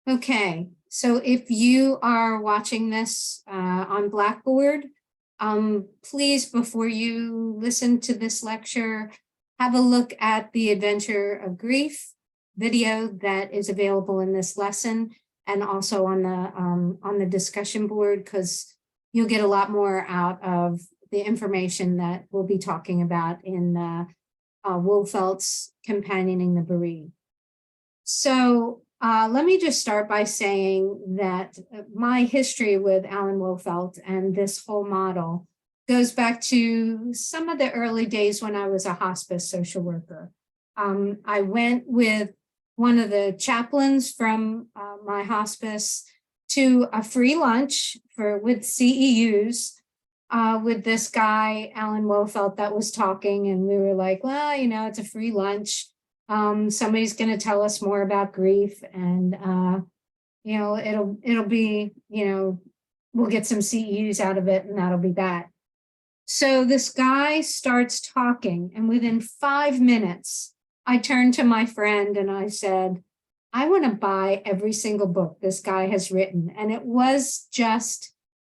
Okay, so if you are watching this on Blackboard, please, before you listen to this lecture, have a look at the Adventure of Grief video that is available in this lesson, and also on the discussion board, because you'll get a lot more out of the information that we'll be talking about in Wolfelt's Companioning the Bereaved. So let me just start by saying that my history with Alan Wolfelt and this whole model goes back to some of the early days when I was a hospice social worker. I went with one of the chaplains from my hospice to a free lunch with CEUs with this guy, Alan Wolfelt, that was talking, and we were like, well, you know, it's a free lunch. Somebody's going to tell us more about grief, and you know, it'll be, you know, we'll get some CEUs out of it, and that'll be that. So this guy starts talking, and within 5 minutes, I turned to my friend and I said, I want to buy every single book this guy has written. And it was just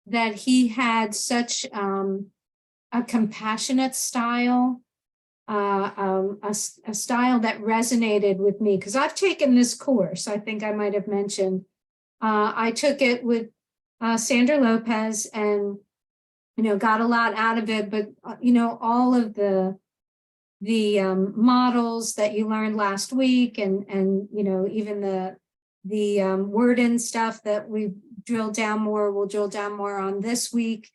that he had such a compassionate style, a style that resonated with me, because I've taken this course. I think I might have mentioned I took it with Sandra Lopez, and you know, got a lot out of it. But you know, all of the models that you learned last week, and you know, even the word and stuff that we we'll drill down more on this week.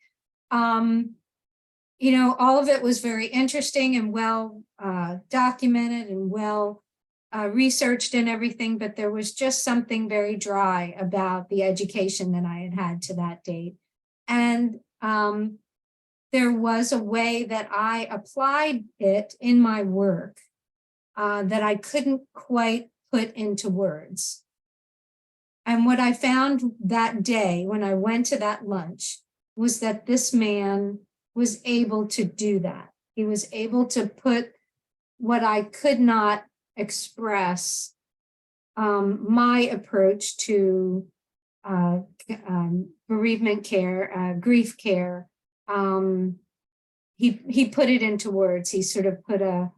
You know, all of it was very interesting and well documented and well researched and everything, but there was just something very dry about the education that I had had to that date. And there was a way that I applied it in my work that I couldn't quite put into words. And what I found that day when I went to that lunch was that this man was able to do that. He was able to put what I could not express, my approach to bereavement care, grief care. He put it into words. He sort of put a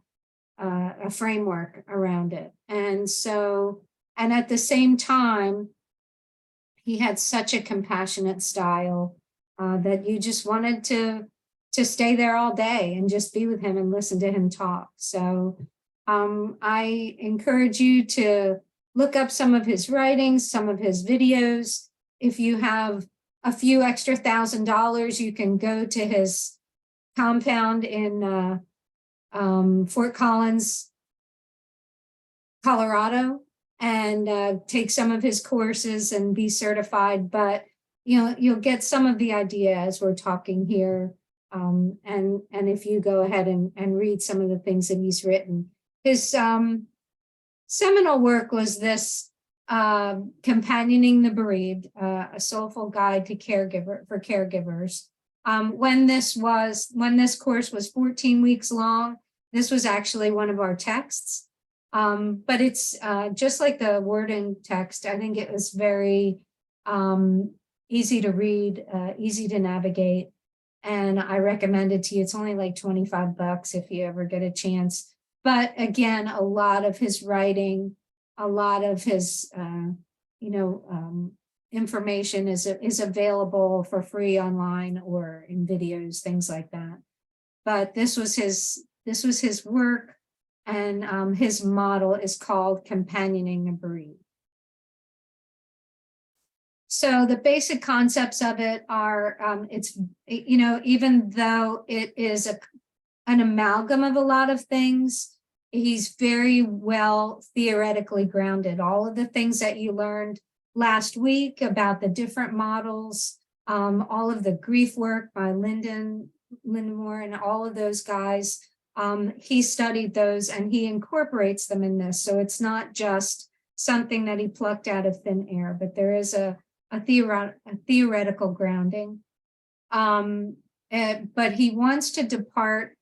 framework around it. And so, and at the same time, he had such a compassionate style that you just wanted to stay there all day and just be with him and listen to him talk. So I encourage you to look up some of his writings, some of his videos. If you have a few extra $1,000, you can go to his compound in Fort Collins, Colorado, and take some of his courses and be certified. But you know, you'll get some of the idea as we're talking here. And if you go ahead and read some of the things that he's written. His seminal work was this Companioning the Bereaved, a soulful guide to caregivers. When this course was 14 weeks long, this was actually one of our texts. But it's just like the word and text. I think it was very easy to read, easy to navigate. And I recommend it to you. It's only like $25 if you ever get a chance. But again, a lot of his writing, a lot of his, information is available for free online or in videos, things like that. But this was his work, and his model is called Companioning the Bereaved. So the basic concepts of it are, it's, you know, even though it is an amalgam of a lot of things, he's very well theoretically grounded. All of the things that you learned last week about the different models, all of the grief work by Lyndon Moore and all of those guys, he studied those and he incorporates them in this. So it's not just something that he plucked out of thin air, but there is a theoretical grounding. But he wants to depart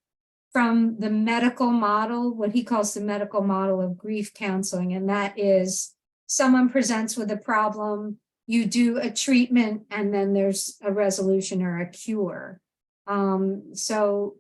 from the medical model, what he calls the medical model of grief counseling, and that is someone presents with a problem, you do a treatment, and then there's a resolution or a cure. So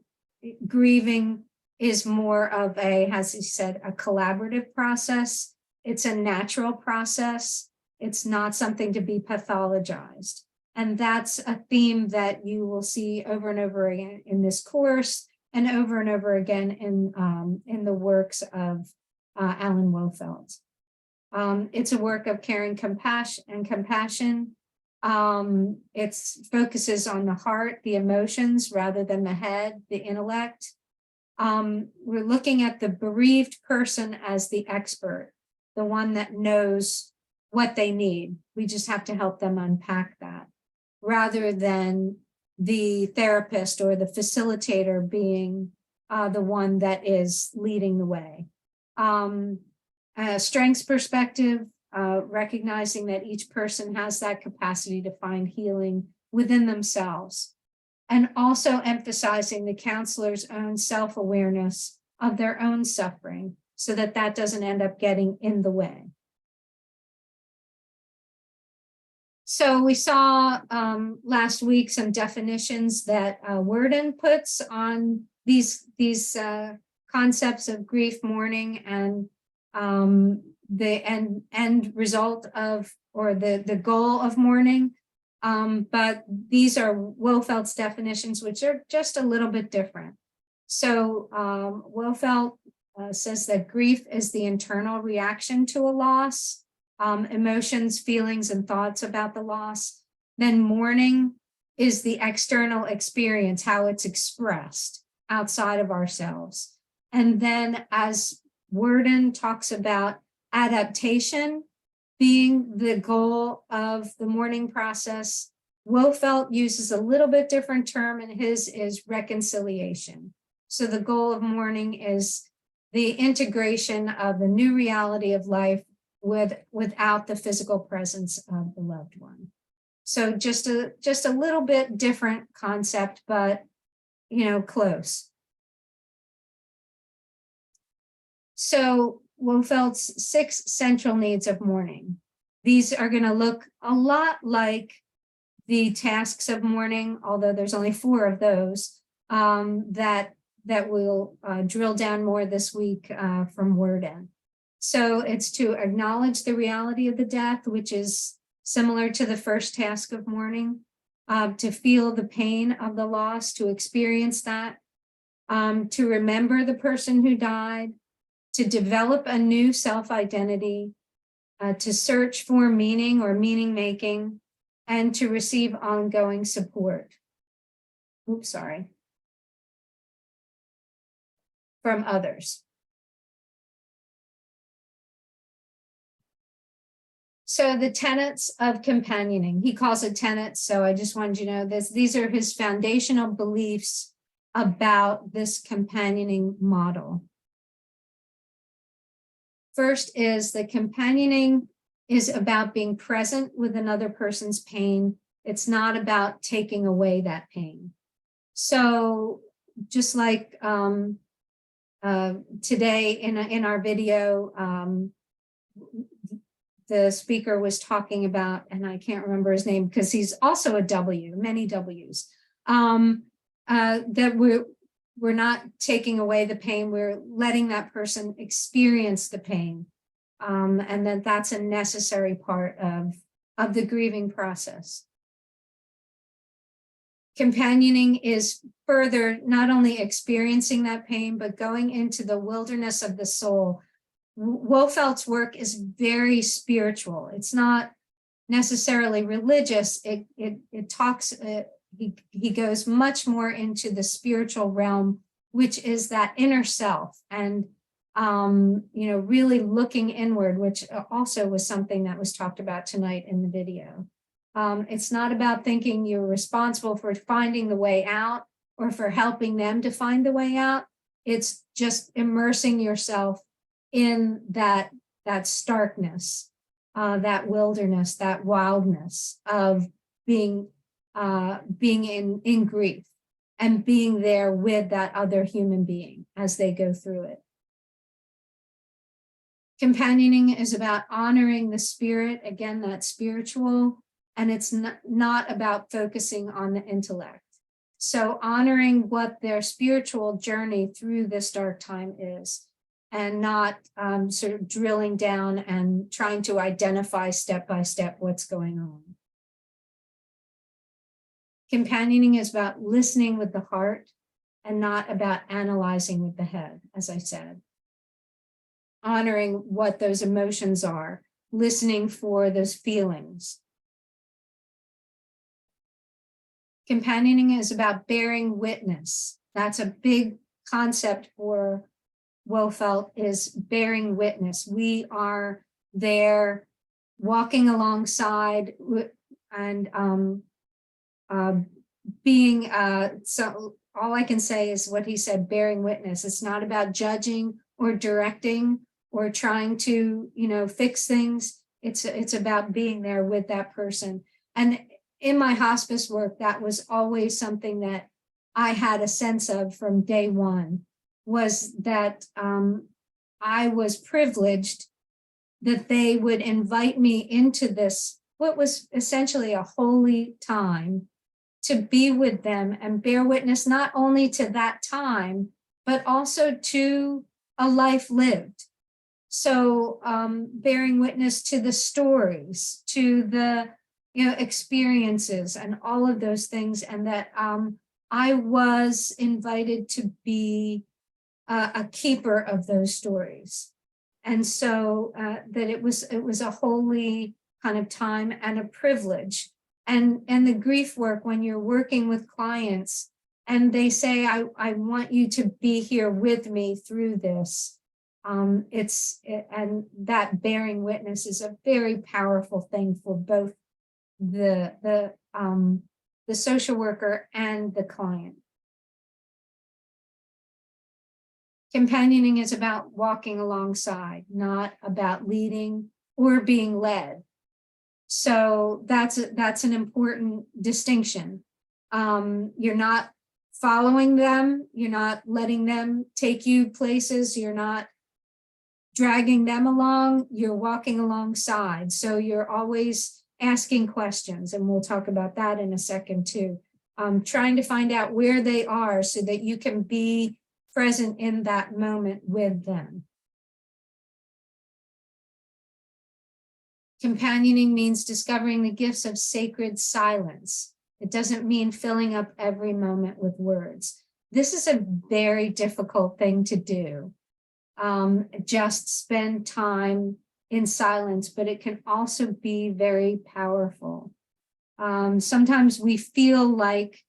grieving is more of a, as he said, a collaborative process. It's a natural process. It's not something to be pathologized. And that's a theme that you will see over and over again in this course, and over again in the works of Alan Wofelt. It's a work of caring compassion. It focuses on the heart, the emotions, rather than the head, the intellect. We're looking at the bereaved person as the expert, the one that knows what they need. We just have to help them unpack that, rather than the therapist or the facilitator being the one that is leading the way. Strengths perspective, recognizing that each person has that capacity to find healing within themselves, and also emphasizing the counselor's own self-awareness of their own suffering so that that doesn't end up getting in the way. So we saw last week some definitions that Worden puts on these concepts of grief, mourning, and the end result of, or the goal of mourning. But these are Wofelt's definitions, which are just a little bit different. So Wofelt says that grief is the internal reaction to a loss, emotions, feelings, and thoughts about the loss. Then mourning is the external experience, how it's expressed outside of ourselves. And then, as Worden talks about adaptation being the goal of the mourning process, Wofelt uses a little bit different term, and his is reconciliation. So the goal of mourning is the integration of the new reality of life without the physical presence of the loved one. So just a little bit different concept, but close. So Wofelt's 6 central needs of mourning. These are going to look a lot like the tasks of mourning, although there's only 4 of those that we'll drill down more this week from Worden. So it's to acknowledge the reality of the death, which is similar to the first task of mourning, to feel the pain of the loss, to experience that, to remember the person who died, to develop a new self-identity, to search for meaning or meaning making, and to receive ongoing support. From others. So the tenets of companioning, he calls it tenets, so I just wanted you to know this. These are his foundational beliefs about this companioning model. First is that companioning is about being present with another person's pain. It's not about taking away that pain. So just like today in our video, the speaker was talking about, and I can't remember his name because he's also a W, many W's, that we're not taking away the pain, we're letting that person experience the pain. And that's a necessary part of the grieving process. Companioning is further not only experiencing that pain, but going into the wilderness of the soul. Wofelt's work is very spiritual. It's not necessarily religious. It talks, he goes much more into the spiritual realm, which is that inner self, and really looking inward, which also was something that was talked about tonight in the video. It's not about thinking you're responsible for finding the way out or for helping them to find the way out. It's just immersing yourself in that starkness, that wilderness, that wildness of being in grief and being there with that other human being as they go through it. Companioning is about honoring the spirit, again, that's spiritual, and it's not about focusing on the intellect. So honoring what their spiritual journey through this dark time is, and not sort of drilling down and trying to identify step by step what's going on. Companioning is about listening with the heart and not about analyzing with the head, as I said. Honoring what those emotions are, listening for those feelings. Companioning is about bearing witness. That's a big concept for Wofelt, is bearing witness. We are there walking alongside and being, so all I can say is what he said, bearing witness. It's not about judging or directing or trying to, fix things. It's about being there with that person. And in my hospice work, that was always something that I had a sense of from day one, was that I was privileged that they would invite me into this, what was essentially a holy time, to be with them and bear witness not only to that time, but also to a life lived. So bearing witness to the stories, to the experiences and all of those things, and that I was invited to be a keeper of those stories. And so that it was a holy kind of time and a privilege. And the grief work, when you're working with clients and they say, I want you to be here with me through this, and that bearing witness is a very powerful thing for both the social worker and the client. Companioning is about walking alongside, not about leading or being led. So that's an important distinction. You're not following them, you're not letting them take you places, you're not dragging them along, you're walking alongside. So you're always asking questions, and we'll talk about that in a second too. Trying to find out where they are so that you can be present in that moment with them. Companioning means discovering the gifts of sacred silence. It doesn't mean filling up every moment with words. This is a very difficult thing to do. Just spend time in silence, but it can also be very powerful. Sometimes we feel like,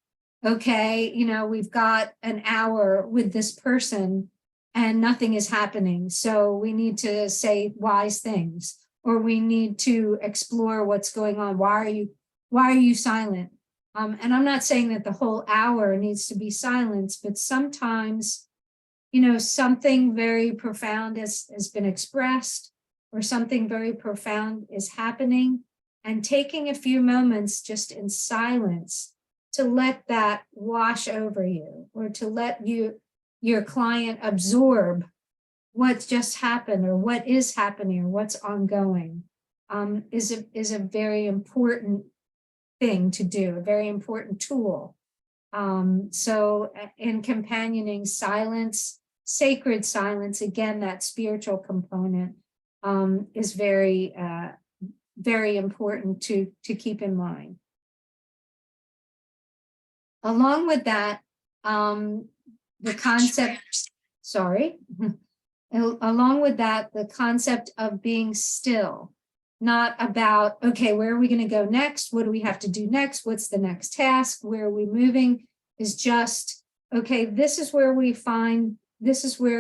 okay, we've got an hour with this person and nothing is happening. So we need to say wise things, or we need to explore what's going on. Why are you silent? And I'm not saying that the whole hour needs to be silence, but sometimes, something very profound has been expressed, or something very profound is happening, and taking a few moments just in silence to let that wash over you, or to let your client absorb what just happened, or what is happening, or what's ongoing, is a very important thing to do, a very important tool. So in companioning, silence, sacred silence, again, that spiritual component is very, very important to keep in mind. Along with that, the concept, along with that, the concept of being still, not about, okay, where are we going to go next? What do we have to do next? What's the next task? Where are we moving? Is just, okay, this is where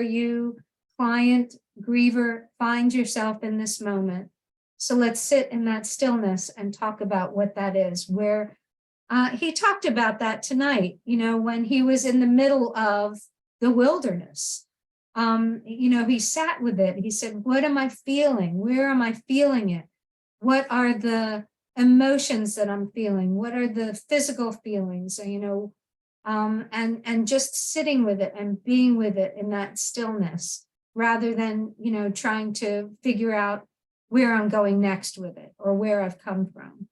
you, client, griever, find yourself in this moment. So let's sit in that stillness and talk about what that is. Where he talked about that tonight, when he was in the middle of the wilderness. He sat with it. He said, what am I feeling? Where am I feeling it? What are the emotions that I'm feeling? What are the physical feelings? And just sitting with it and being with it in that stillness, rather than, trying to figure out where I'm going next with it or where I've come from.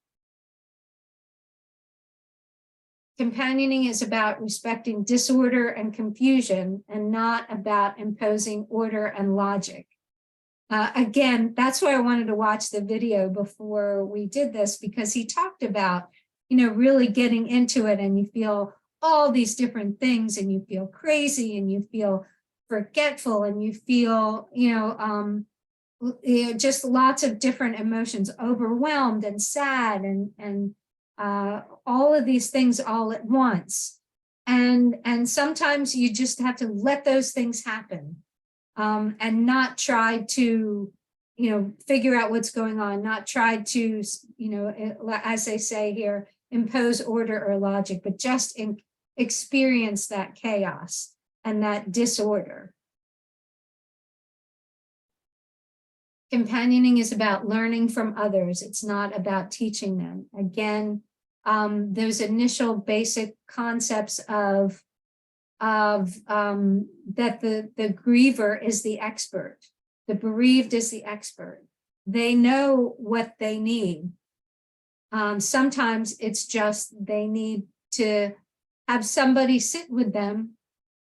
Companioning is about respecting disorder and confusion and not about imposing order and logic. Again, that's why I wanted to watch the video before we did this, because he talked about, really getting into it, and you feel all these different things, and you feel crazy, and you feel forgetful, and you feel, just lots of different emotions, overwhelmed and sad, and all of these things all at once. And sometimes you just have to let those things happen, and not try to, figure out what's going on, not try to, as they say here, impose order or logic, but just experience that chaos and that disorder. Companioning is about learning from others. It's not about teaching them. Again, those initial basic concepts of that the griever is the expert, the bereaved is the expert. They know what they need. Sometimes it's just they need to have somebody sit with them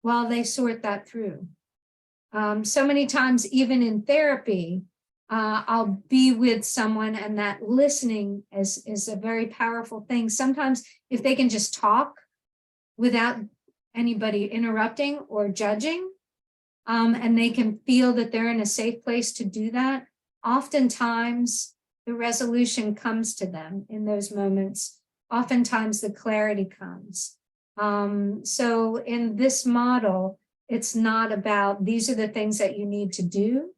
while they sort that through. So many times, even in therapy, I'll be with someone, and that listening is a very powerful thing. Sometimes if they can just talk without anybody interrupting or judging, and they can feel that they're in a safe place to do that, oftentimes the resolution comes to them in those moments. Oftentimes the clarity comes. So in this model, it's not about these are the things that you need to do,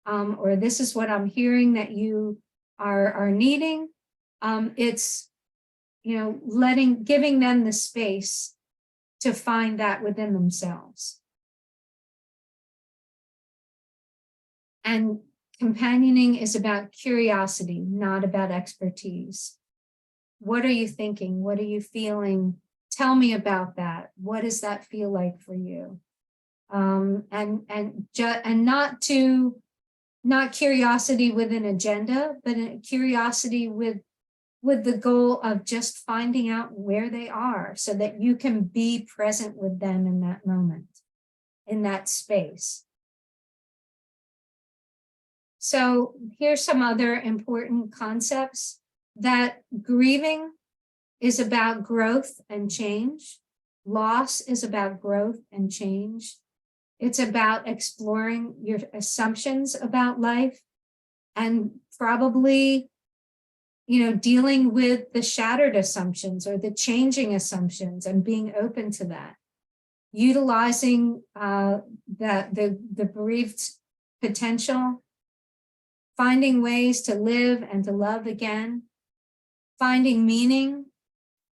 or this is what I'm hearing that you are needing. It's, giving them the space to find that within themselves. And companioning is about curiosity, not about expertise. What are you thinking? What are you feeling? Tell me about that. What does that feel like for you? And not curiosity with an agenda, but a curiosity with the goal of just finding out where they are so that you can be present with them in that moment, in that space. So here's some other important concepts: that grieving is about growth and change. Loss is about growth and change. It's about exploring your assumptions about life and probably, dealing with the shattered assumptions or the changing assumptions and being open to that. Utilizing the bereaved potential, finding ways to live and to love again, finding meaning,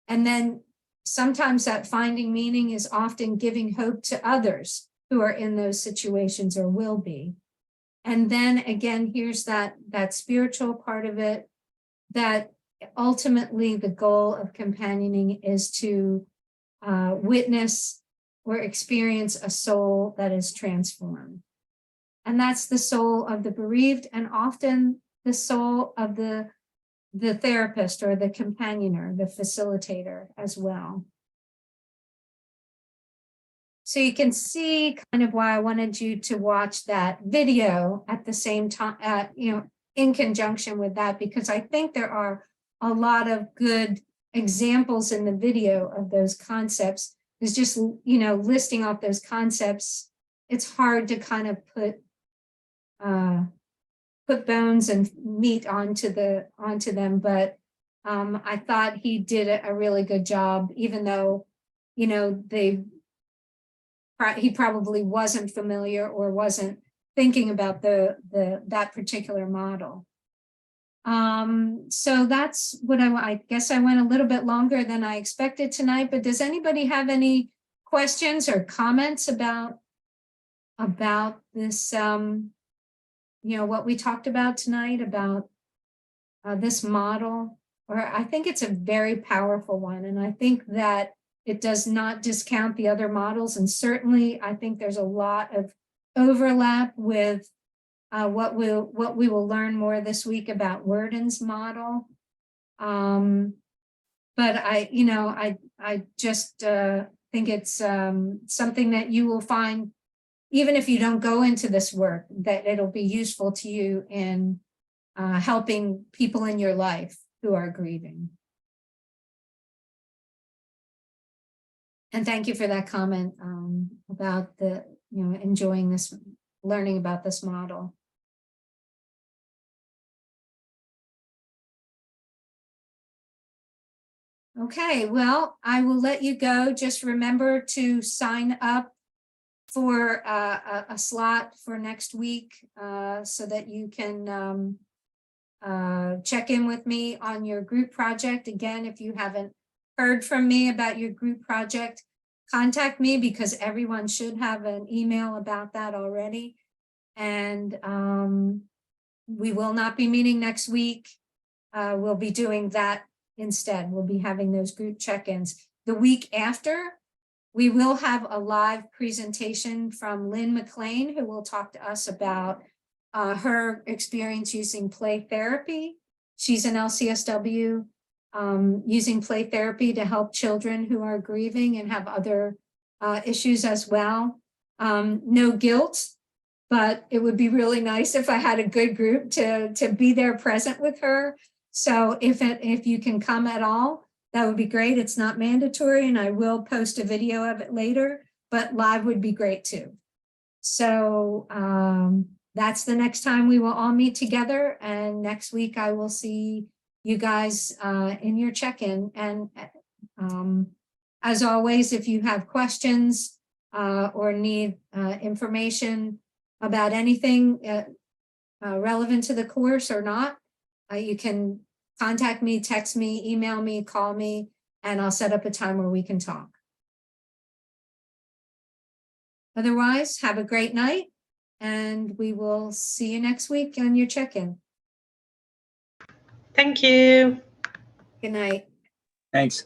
and then sometimes that finding meaning is often giving hope to others who are in those situations or will be. And then again, here's that spiritual part of it, that ultimately the goal of companioning is to witness or experience a soul that is transformed. And that's the soul of the bereaved, and often the soul of the therapist or the companioner, the facilitator as well. So you can see kind of why I wanted you to watch that video at the same time, in conjunction with that, because I think there are a lot of good examples in the video of those concepts. It's just, listing off those concepts, it's hard to kind of put bones and meat onto them, but I thought he did a really good job, even though, he probably wasn't familiar or wasn't thinking about that particular model. So that's what I guess I went a little bit longer than I expected tonight, but does anybody have any questions or comments about this, what we talked about tonight, about this model? Or I think it's a very powerful one, and I think that it does not discount the other models, and certainly I think there's a lot of overlap with what we will learn more this week about Worden's model. But I just think it's something that you will find, even if you don't go into this work, that it'll be useful to you in helping people in your life who are grieving. And thank you for that comment about the, enjoying this, learning about this model. Okay, well, I will let you go. Just remember to sign up for a slot for next week so that you can check in with me on your group project. Again, if you haven't heard from me about your group project, contact me, because everyone should have an email about that already. And we will not be meeting next week. We'll be doing that instead. We'll be having those group check-ins. The week after, we will have a live presentation from Lynn McLean, who will talk to us about her experience using play therapy. She's an LCSW using play therapy to help children who are grieving and have other issues as well. No guilt, but it would be really nice if I had a good group to be there present with her. So if you can come at all, that would be great. It's not mandatory, and I will post a video of it later, but live would be great too. So that's the next time we will all meet together. And next week I will see you guys in your check-in. And as always, if you have questions or need information about anything relevant to the course or not, you can contact me, text me, email me, call me, and I'll set up a time where we can talk. Otherwise, have a great night, and we will see you next week on your check-in. Thank you. Good night. Thanks.